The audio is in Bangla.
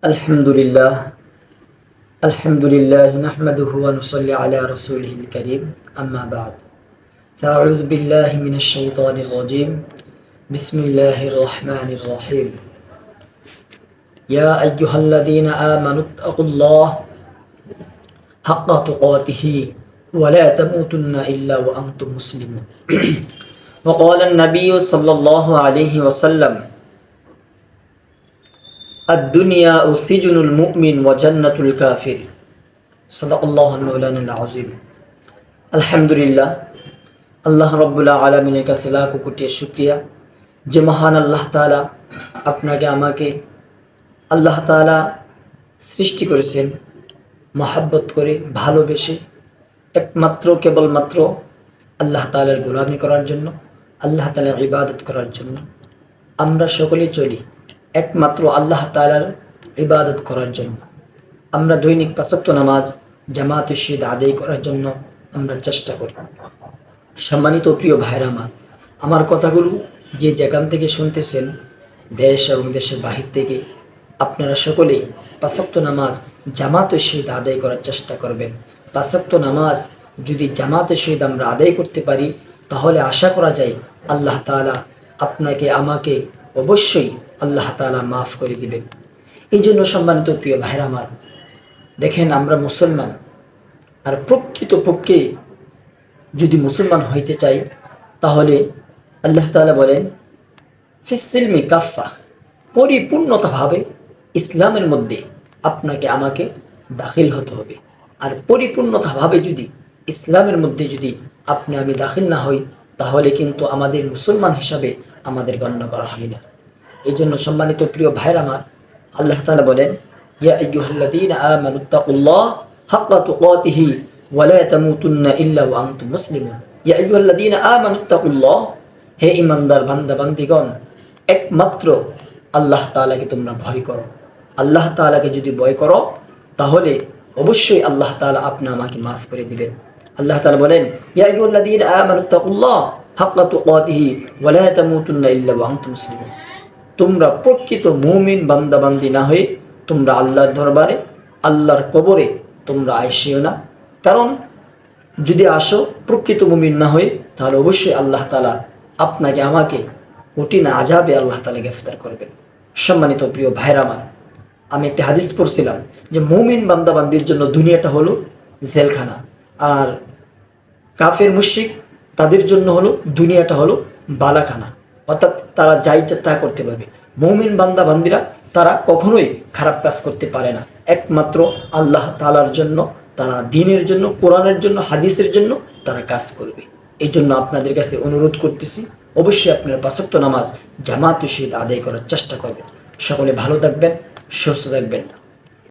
আলহামদুলিল্লাহ আলহামদুলিল্লাহ নাহমাদুহু ওয়া নুসাল্লি আলা রাসূলিহিল কারীম আম্মা বা'দ ফাআউযু বিল্লাহি মিনাশ শাইতানির রাজীম বিসমিল্লাহির রহমানির রহিম ইয়া আইয়ুহাল্লাযীনা আমানুত্তাকুল্লাহ হাক্কা তুকাতিহি ওয়া লা তামুতুন্না ইল্লা ওয়া আনতুম মুসলিমুন ওয়া ক্বালা আন-নাবিয়্যু সাল্লাল্লাহু আলাইহি ওয়াসাল্লাম الدنيا سجن المؤمن وجنة الكافر صدق الله المولانا العظيم আলহামদুলিল্লাহ আল্লাহ রাব্বুল আলামিনের কাছে লাখো কোটি শুকরিয়া যে মহান আল্লাহ তাআলা আপনাকে আমাকে আল্লাহ তাআলা সৃষ্টি করেছেন মহব্বত করে ভালোবেসে একমাত্র কেবলমাত্র আল্লাহ তাআলার গোলামি করার জন্য আল্লাহ তাআলার ইবাদত করার জন্য আমরা সকলেই চলি একমাত্র আল্লাহ তাআলার ইবাদত করার জন্য। আমরা দৈনিক ৫ ওয়াক্ত নামাজ জামাতের সহিত আদায় করার জন্য আমরা চেষ্টা করি। সম্মানিত প্রিয় ভাইরা আমার কথাগুলো যে যেখান থেকে শুনতেছেন দেশ এবং দেশের বাহির থেকে আপনারা সকলেই ৫ ওয়াক্ত নামাজ জামাতের সহিত আদায় করার চেষ্টা করবেন। ৫ ওয়াক্ত নামাজ যদি জামাতের সহিত আমরা আদায় করতে পারি তাহলে আশা করা যায় আল্লাহ তাআলা আপনাকে আমাকে অবশ্যই আল্লাহ তাআলা মাফ করে দিবেন। এই জন্য সম্মানিত প্রিয় ভাইরা দেখেন আমরা মুসলমান, আর প্রকৃতপক্ষে যদি মুসলমান হইতে চাই তাহলে আল্লাহ তাআলা বলেন ফিসসিলমি কাফা, পরিপূর্ণতাভাবে ইসলামের মধ্যে আপনাকে আমাকে দাখিল হতে হবে। আর পরিপূর্ণতাভাবে যদি ইসলামের মধ্যে যদি আপনি আমি দাখিল না হই তাহলে কিন্তু আমাদের মুসলমান হিসাবে আমাদের গণ্য করা হয় না। এই জন্য সম্মানিত প্রিয় ভাইরা আল্লাহ তাআলা বলেন ইয়া আইয়ুহাল্লাযীনা আমানুত্তাকুল্লাহ হাক্কা তুকাতিহি ওয়া লা তামুতুন্না ইল্লা ওয়া আনতুম মুসলিমুন। ইয়া আইয়ুহাল্লাযীনা আমানুত্তাকুল্লাহ, হে ঈমানদার বান্দা বান্দীগণ, একমাত্র আল্লাহ তাআলাকে তোমরা ভয় করো। আল্লাহ তাআলাকে যদি ভয় করো তাহলে অবশ্যই আল্লাহ তাআলা আপনি আমাকে মাফ করে দিবেন। আল্লাহ তাআলা বলেন ইয়া আইয়ুহাল্লাযীনা আমানুত্তাকুল্লাহ হাক্কা তুকাতিহি ওয়া লা তামুতুন্না ইল্লা ওয়া আনতুম মুসলিমুন। তোমরা প্রকৃত মুমিন বান্দা বান্দি না হয়ে তোমরা আল্লাহর দরবারে আল্লাহর কবরে তোমরা আইসিও না। কারণ যদি আসো প্রকৃত মুমিন না হয়ে তাহলে অবশ্যই আল্লাহ তাআলা আপনাকে আমাকে কঠিন আযাবে আল্লাহ তাআলা গ্রেফতার করবেন। সম্মানিত প্রিয় ভাইরা আমি একটা হাদিস পড়ছিলাম যে মুমিন বান্দা বান্দির জন্য দুনিয়াটা হলো জেলখানা, আর কাফের মুশরিক তাদের জন্য হলো দুনিয়াটা হলো বালাখানা। অর্থাৎ তারা যা ইচ্ছা তা করতে পারবে। মুমিন বান্দা বান্দিরা তারা কখনোই খারাপ কাজ করতে পারে না, একমাত্র আল্লাহ তাআলার জন্য, তারা দ্বীনের জন্য, কোরআনের জন্য, হাদিসের জন্য তারা কাজ করবে। এই জন্য আপনাদের কাছে অনুরোধ করতেছি অবশ্যই আপনারা ৫ ওয়াক্ত নামাজ জামাতের সহিত আদায় করার চেষ্টা করবেন। সকলে ভালো থাকবেন, সুস্থ থাকবেন।